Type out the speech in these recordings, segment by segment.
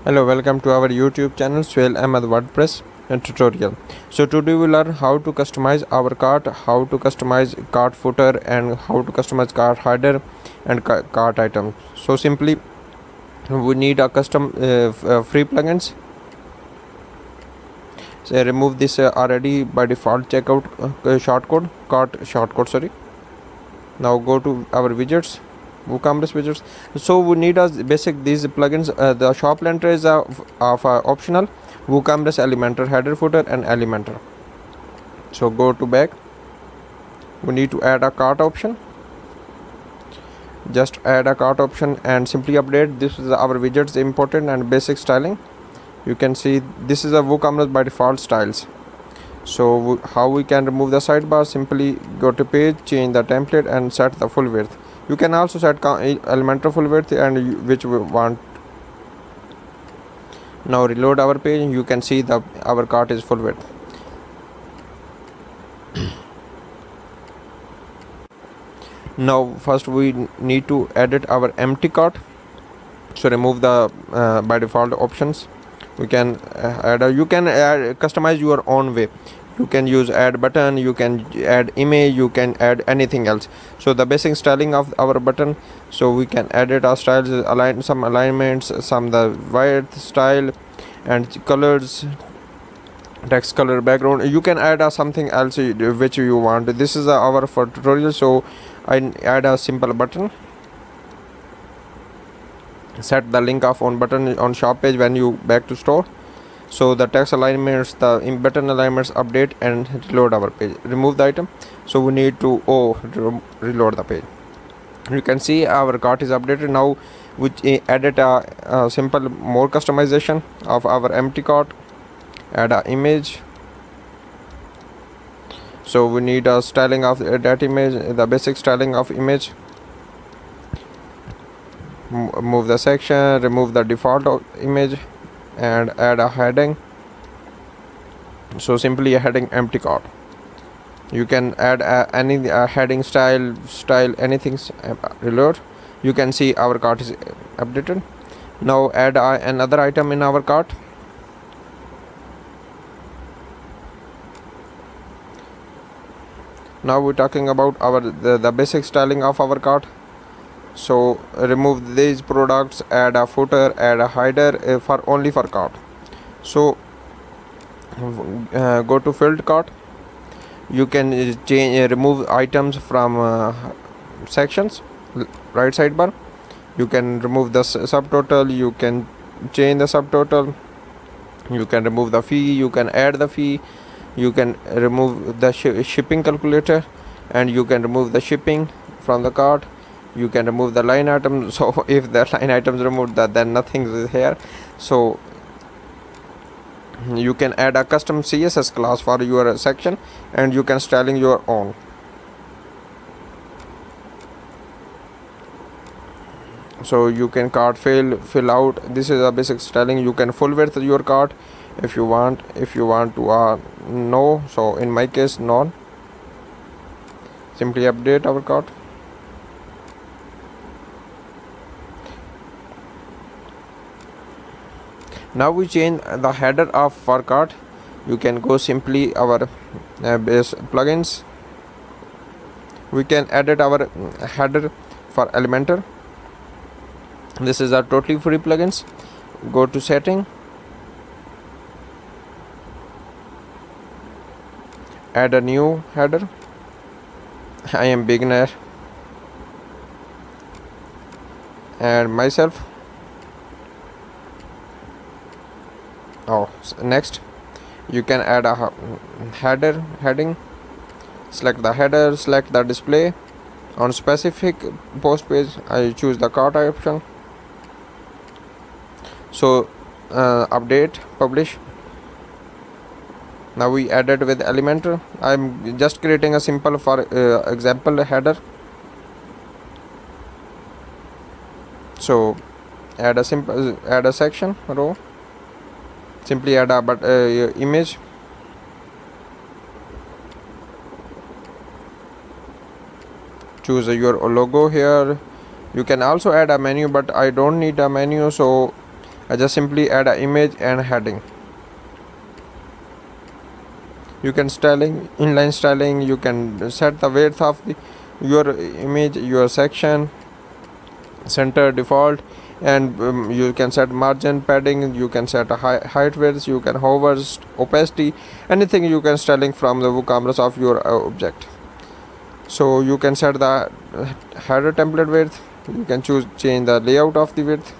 Hello, welcome to our YouTube channel Swell Ahmed WordPress and tutorial. So today we learn how to customize our cart, how to customize cart footer, and how to customize cart header and cart item. So simply we need a custom free plugins. So remove this already by default checkout shortcode cart shortcode. Sorry. Now go to our widgets. WooCommerce widgets. So we need as basic these plugins. The shop lantern is of optional. WooCommerce Elementor header footer and Elementor. So go to back. We need to add a cart option. Just add a cart option and simply update. This is our widgets important and basic styling. You can see this is a WooCommerce by default styles. So how we can remove the sidebar? Simply go to page, change the template and set the full width. You can also set Elementor full width and which we want. Now reload our page. You can see our cart is full width. Now first we need to edit our empty cart. So remove the by default options. We can you can customize your own way. You can use add button, you can add image, you can add anything else. So the basic styling of our button, so we can edit our styles, align some alignments, some the white style and colors, text color, background. You can add something else which you want. This is our for tutorial, so I add a simple button. Set the link of on button on shop page when you back to store. So the text alignments, the button alignments, update and reload our page. Remove the item. So we need to reload the page. You can see our cart is updated now. We added a simple more customization of our empty cart. Add an image. So we need a styling of that image, the basic styling of image. Move the section, remove the default image and add a heading. So simply a heading empty cart. You can add any heading style anything. Reload. You can see our cart is updated. Now add another item in our cart. Now we're talking about the basic styling of our cart. So remove these products, add a footer, add a header for only for cart. So go to filled cart. You can change remove items from sections, right sidebar. You can remove the subtotal, you can change the subtotal, you can remove the fee, you can add the fee, you can remove the shipping calculator, and you can remove the shipping from the cart. You can remove the line item. So if the line items removed, then nothing is here. So you can add a custom CSS class for your section and you can styling your own. So you can cart fill out. This is a basic styling. You can full width your cart if you want. If you want to no, so in my case none. Simply update our cart. Now we change the header of our cart. You can go simply our base plugins. We can edit our header for Elementor. This is a totally free plugins. Go to setting, add a new header. I am beginner and myself. Next you can add a heading. Select the header, select the display. On specific post page I choose the cart option. So update, publish. Now we added with Elementor. I'm just creating a simple for example header. So add a section row. Simply add a image. Choose your logo here. You can also add a menu, but I don't need a menu, so I just simply add an image and heading. You can inline styling, you can set the width of your image, your section, center, default, and you can set margin, padding, you can set a height, width, you can hover, opacity, anything you can styling from the WooCommerce of your object. So you can set the header template width, you can change the layout of the width,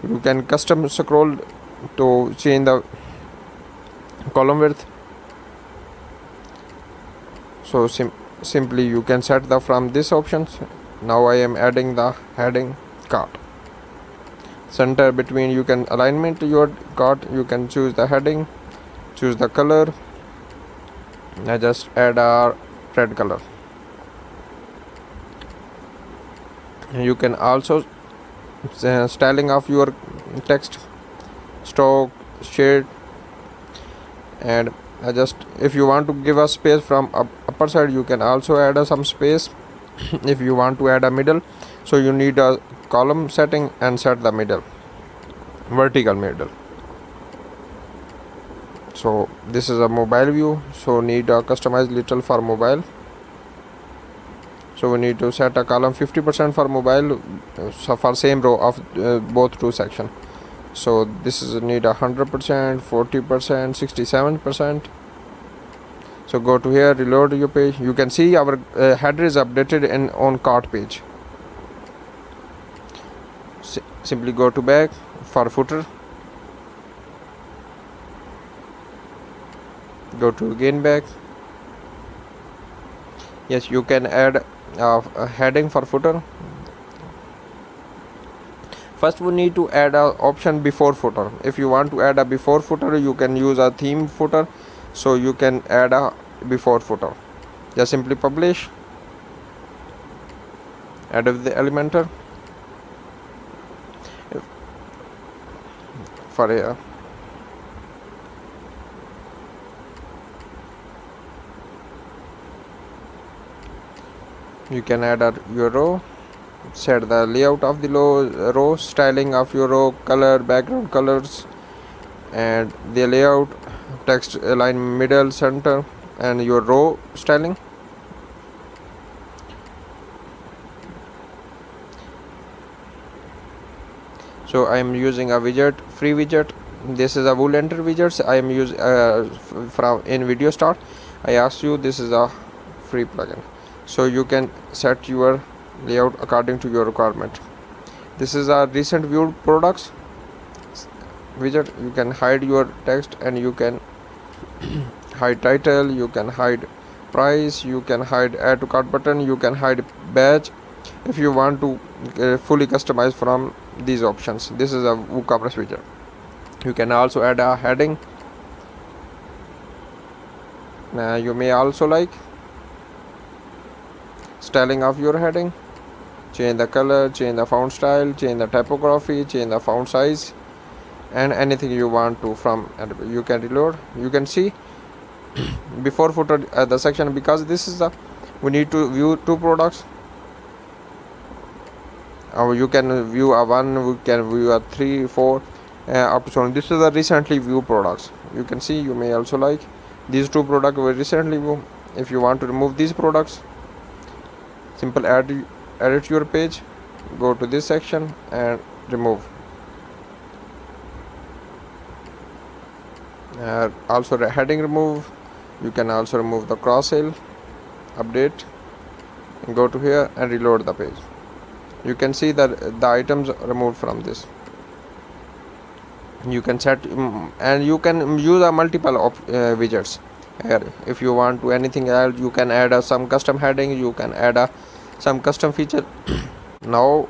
you can custom scroll to change the column width. So simply you can set the from this options. Now I am adding the heading cart. Center between, you can alignment your cart, you can choose the heading, choose the color. I just add a red color. You can also styling of your text, stroke, shade, and if you want to give a space from upper side, you can also add some space. If you want to add a middle, so you need a column setting and set the middle, vertical middle. So this is a mobile view, so need a customized little for mobile. So we need to set a column 50% for mobile, so for same row of both two sections. So this is need 100%, 40%, 67%. So go to here, reload your page. You can see our header is updated on cart page. Simply go to back for footer. Go to again back. Yes, you can add a heading for footer. First we need to add a option before footer. If you want to add a before footer, you can use a theme footer. So you can add a before footer. Just simply publish, add with the Elementor. For here, you can add your row, set the layout of the row, styling of your row, color, background colors, and the layout, text align middle, center, and your row styling. So I am using a widget, free widget. This is a Elementor widgets I am using from in video start. I asked you, this is a free plugin, so you can set your layout according to your requirement. This is a recent viewed products widget. You can hide your text, and you can hide title, you can hide price, you can hide add to cart button, you can hide badge if you want to fully customize from these options. This is a WooCommerce widget. You can also add a heading. You may also like styling of your heading, change the color, change the font style, change the typography, change the font size, and anything you want to from. And you can reload. You can see before footer the section, because this is the we need to view two products. You can view a 1, we can view a 3, 4, up to so on. This is the recently viewed products. You can see, you may also like these two products were recently viewed. If you want to remove these products, simple edit your page, go to this section and remove. Also the heading remove. You can also remove the cross sale, update, and go to here and reload the page. You can see that the items removed from this. You can set and you can use a multiple widgets here. If you want to anything else, you can add some custom heading, you can add some custom feature. now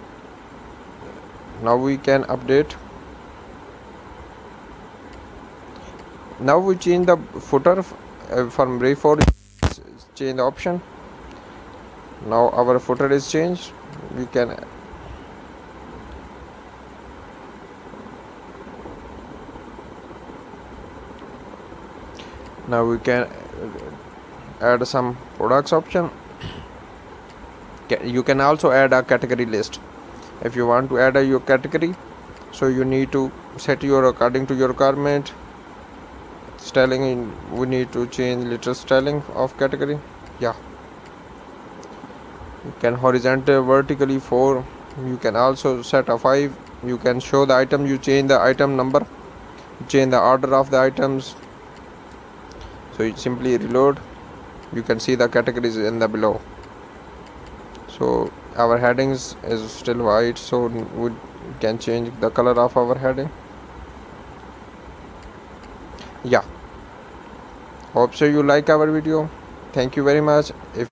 we can update. Now we change the footer from before, change the option. Now our footer is changed. We can now we can add some products option. You can also add a category list if you want to add your category. so you need to set your according to your requirement. Styling, we need to change little styling of category. Yeah, you can horizontal vertically 4. You can also set a 5. You can show the item, you change the item number, change the order of the items. So you simply reload, you can see the categories in the below. So our headings is still white, so we can change the color of our heading. Yeah, hope so you like our video. Thank you very much. If